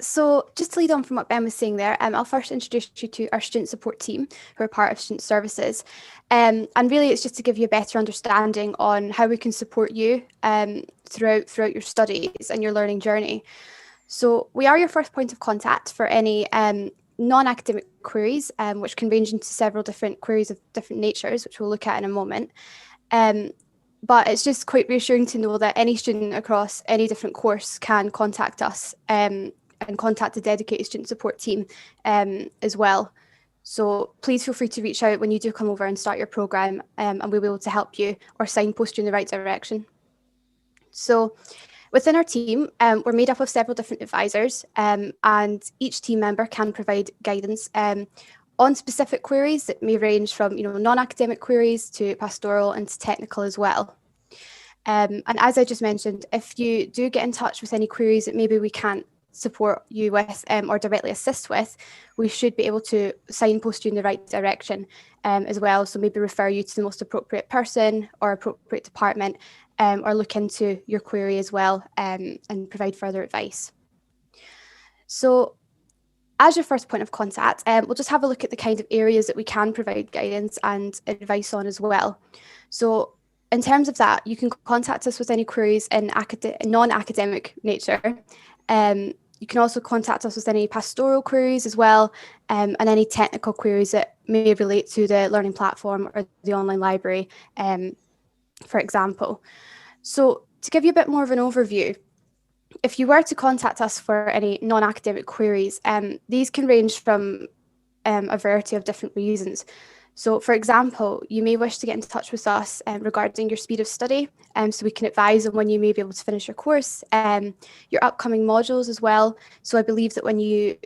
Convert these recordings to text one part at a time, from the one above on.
So just to lead on from what Ben was saying there, I'll first introduce you to our student support team, who are part of Student Services. And really it's just to give you a better understanding on how we can support you throughout your studies and your learning journey. So we are your first point of contact for any non-academic queries, which can range into several different queries of different natures, which we'll look at in a moment. But it's just quite reassuring to know that any student across any different course can contact us and contact the dedicated student support team as well. So please feel free to reach out when you do come over and start your programme, and we'll be able to help you or signpost you in the right direction. So within our team, we're made up of several different advisors, and each team member can provide guidance on specific queries that may range from non-academic queries to pastoral and to technical as well. And as I just mentioned, if you do get in touch with any queries that maybe we can't support you with or directly assist with, we should be able to signpost you in the right direction as well. So maybe refer you to the most appropriate person or appropriate department, or look into your query as well and provide further advice. So as your first point of contact, we'll just have a look at the kind of areas that we can provide guidance and advice on as well. So in terms of that, you can contact us with any queries in non-academic nature. You can also contact us with any pastoral queries as well, and any technical queries that may relate to the learning platform or the online library, for example. So to give you a bit more of an overview, if you were to contact us for any non-academic queries, these can range from a variety of different reasons. So for example, you may wish to get in touch with us regarding your speed of study, so we can advise on when you may be able to finish your course, your upcoming modules as well. So I believe that when you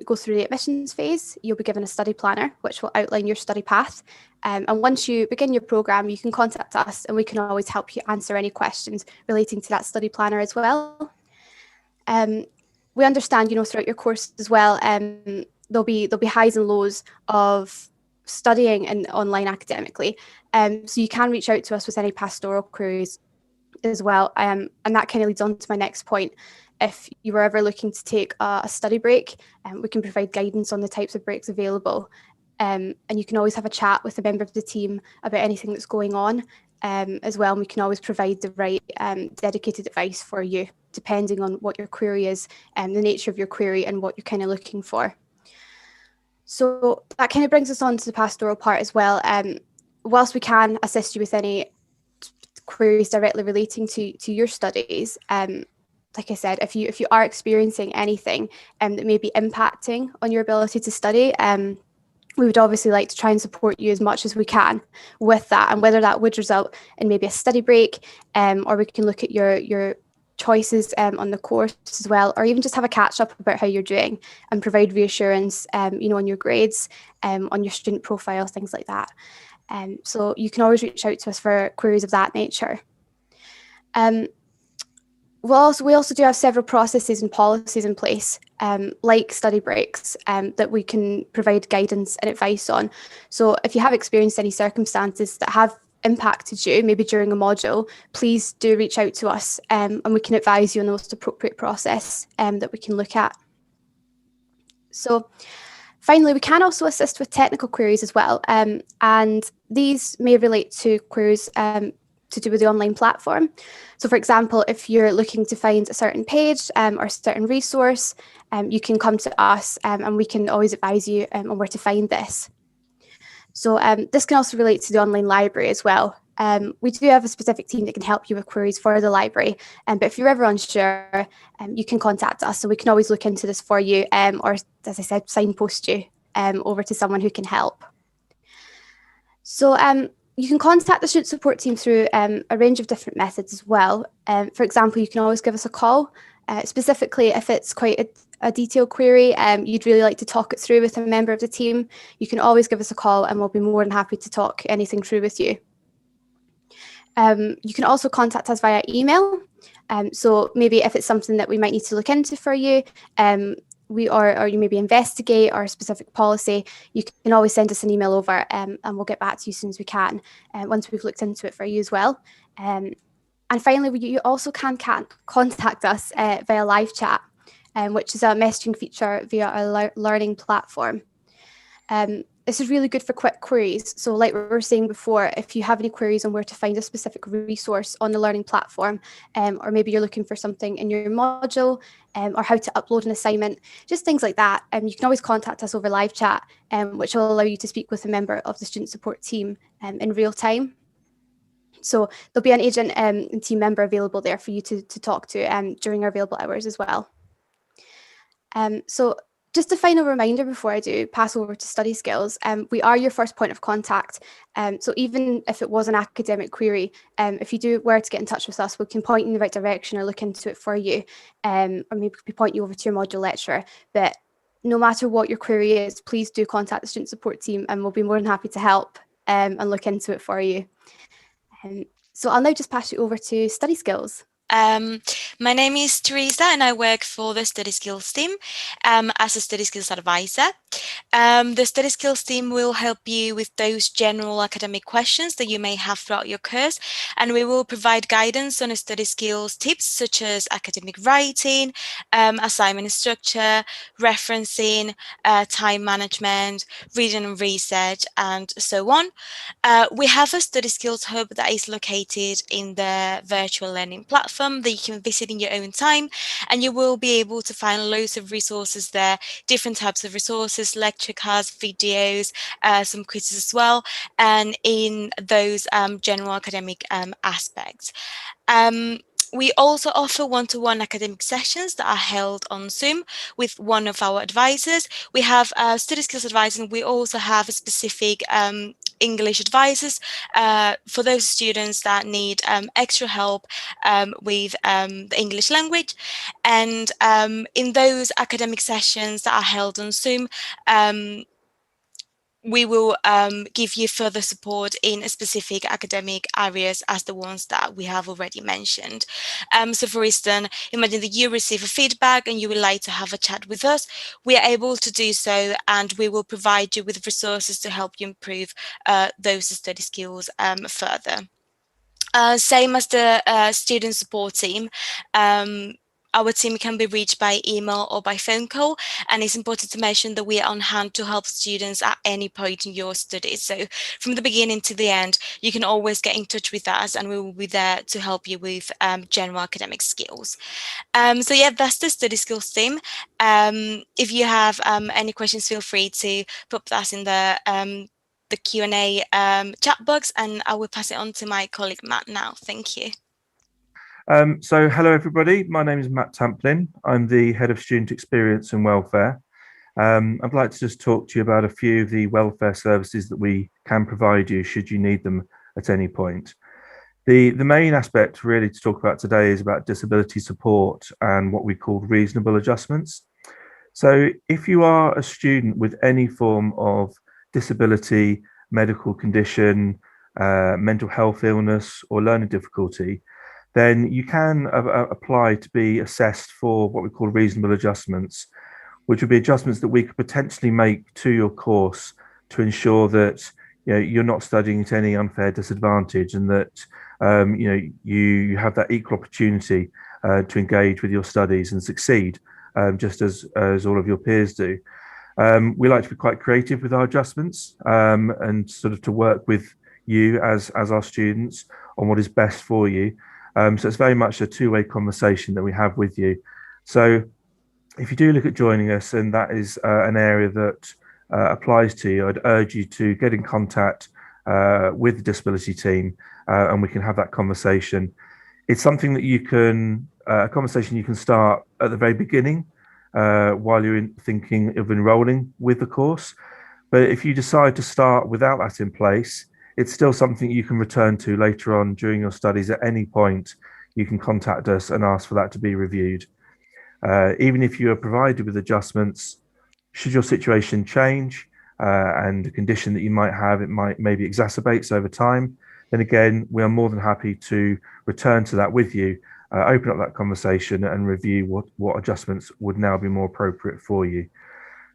go through the admissions phase, you'll be given a study planner, which will outline your study path. And once you begin your programme, you can contact us and we can always help you answer any questions relating to that study planner as well. We understand, throughout your course as well, there'll be highs and lows of studying and online academically. So you can reach out to us with any pastoral queries as well. And that kind of leads on to my next point. If you were ever looking to take a study break, we can provide guidance on the types of breaks available. And you can always have a chat with a member of the team about anything that's going on as well. And we can always provide the right dedicated advice for you, depending on what your query is and the nature of your query and what you're kind of looking for. So that kind of brings us on to the pastoral part as well. Whilst we can assist you with any queries directly relating to your studies, like I said, if you are experiencing anything that may be impacting on your ability to study, we would obviously like to try and support you as much as we can with that, and whether that would result in maybe a study break, or we can look at your choices on the course as well, or even just have a catch up about how you're doing and provide reassurance, on your grades, on your student profile, things like that. So you can always reach out to us for queries of that nature. We also do have several processes and policies in place, like study breaks, that we can provide guidance and advice on. So if you have experienced any circumstances that have impacted you, maybe during a module, please do reach out to us, and we can advise you on the most appropriate process that we can look at. So finally, we can also assist with technical queries as well, and these may relate to queries to do with the online platform. So for example, if you're looking to find a certain page or a certain resource, you can come to us and we can always advise you on where to find this. So this can also relate to the online library as well. We do have a specific team that can help you with queries for the library, but if you're ever unsure, you can contact us, so we can always look into this for you, or as I said, signpost you over to someone who can help. So you can contact the student support team through a range of different methods as well. For example, you can always give us a call, specifically if it's quite a detailed query, you'd really like to talk it through with a member of the team, you can always give us a call and we'll be more than happy to talk anything through with you. You can also contact us via email. So maybe if it's something that we might need to look into for you, or you maybe investigate our specific policy, you can always send us an email over, and we'll get back to you as soon as we can, once we've looked into it for you as well. And finally, you also can contact us via live chat. which is a messaging feature via a learning platform. This is really good for quick queries. So like we were saying before, if you have any queries on where to find a specific resource on the learning platform, or maybe you're looking for something in your module, or how to upload an assignment, just things like that, you can always contact us over live chat, which will allow you to speak with a member of the student support team in real time. So there'll be an agent and team member available there for you to talk to during our available hours as well. So just a final reminder before I do pass over to study skills, we are your first point of contact. So even if it was an academic query, if you were to get in touch with us, we can point you in the right direction or look into it for you, or maybe point you over to your module lecturer. But no matter what your query is, please do contact the student support team and we'll be more than happy to help and look into it for you. So I'll now just pass you over to study skills. My name is Teresa and I work for the Study Skills team as a Study Skills advisor. The Study Skills team will help you with those general academic questions that you may have throughout your course, and we will provide guidance on study skills tips such as academic writing, assignment structure, referencing, time management, reading and research, and so on. We have a Study Skills Hub that is located in the virtual learning platform that you can visit in your own time, and you will be able to find loads of resources there, different types of resources, lecture cards, videos, some quizzes as well, and in those general academic aspects. We also offer one-to-one academic sessions that are held on Zoom with one of our advisors. We have study skills advisors, and we also have a specific English advisors for those students that need extra help with the English language. And in those academic sessions that are held on Zoom, we will give you further support in specific academic areas as the ones that we have already mentioned. So for instance, imagine that you receive a feedback and you would like to have a chat with us. We are able to do so, and we will provide you with resources to help you improve those study skills further. Same as the student support team. Our team can be reached by email or by phone call, and it's important to mention that we are on hand to help students at any point in your studies. So from the beginning to the end, you can always get in touch with us and we will be there to help you with general academic skills. So yeah, that's the study skills team. If you have any questions, feel free to put that in the Q&A chat box, and I will pass it on to my colleague Matt now. Thank you. So hello everybody, my name is Matt Tamplin. I'm the Head of Student Experience and Welfare. I'd like to just talk to you about a few of the welfare services that we can provide you should you need them at any point. The main aspect really to talk about today is about disability support and what we call reasonable adjustments. So if you are a student with any form of disability, medical condition, mental health illness or learning difficulty, then you can apply to be assessed for what we call reasonable adjustments, which would be adjustments that we could potentially make to your course to ensure that you're not studying at any unfair disadvantage, and that you have that equal opportunity to engage with your studies and succeed, just as all of your peers do. We like to be quite creative with our adjustments and sort of to work with you as our students on what is best for you. So it's very much a two-way conversation that we have with you. So if you do look at joining us and that is an area that applies to you, I'd urge you to get in contact with the disability team and we can have that conversation. It's something that you can, a conversation you can start at the very beginning while you're thinking of enrolling with the course. But if you decide to start without that in place, it's still something you can return to later on during your studies. At any point, you can contact us and ask for that to be reviewed. Even if you are provided with adjustments, should your situation change and a condition that you might have, it might maybe exacerbates over time, then again, we are more than happy to return to that with you, open up that conversation and review what adjustments would now be more appropriate for you.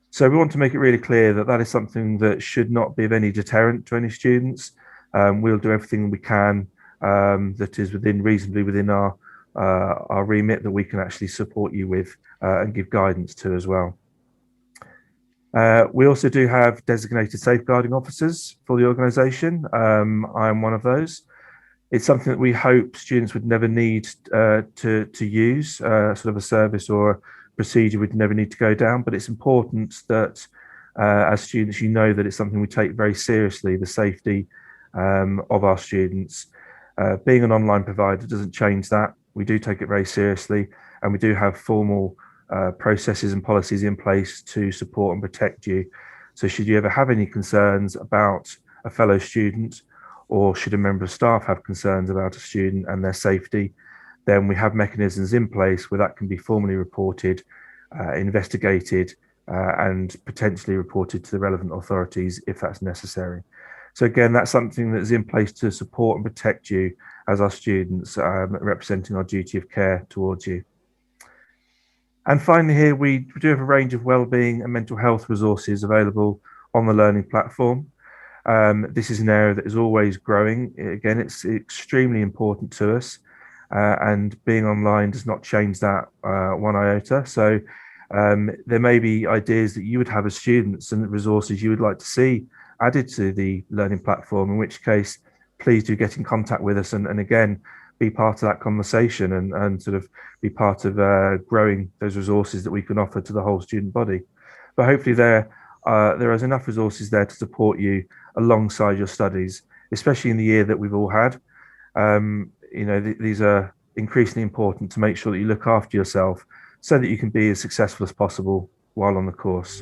So we want to make it really clear that that is something that should not be of any deterrent to any students. We'll do everything we can that is reasonably within our our remit that we can actually support you with and give guidance to as well. We also do have designated safeguarding officers for the organisation. I am one of those. It's something that we hope students would never need to use, sort of a service or a procedure we'd never need to go down. But it's important that as students, you know that it's something we take very seriously, the safety of our students. Being an online provider doesn't change that. We do take it very seriously, and we do have formal processes and policies in place to support and protect you. So should you ever have any concerns about a fellow student, or should a member of staff have concerns about a student and their safety, then we have mechanisms in place where that can be formally reported, investigated, and potentially reported to the relevant authorities if that's necessary. So again, that's something that is in place to support and protect you as our students, representing our duty of care towards you. And finally here, we do have a range of wellbeing and mental health resources available on the learning platform. This is an area that is always growing. Again, it's extremely important to us, and being online does not change that one iota. So there may be ideas that you would have as students and resources you would like to see added to the learning platform, in which case, please do get in contact with us and again, be part of that conversation and sort of be part of growing those resources that we can offer to the whole student body. But hopefully there is enough resources there to support you alongside your studies, especially in the year that we've all had. These are increasingly important to make sure that you look after yourself so that you can be as successful as possible while on the course.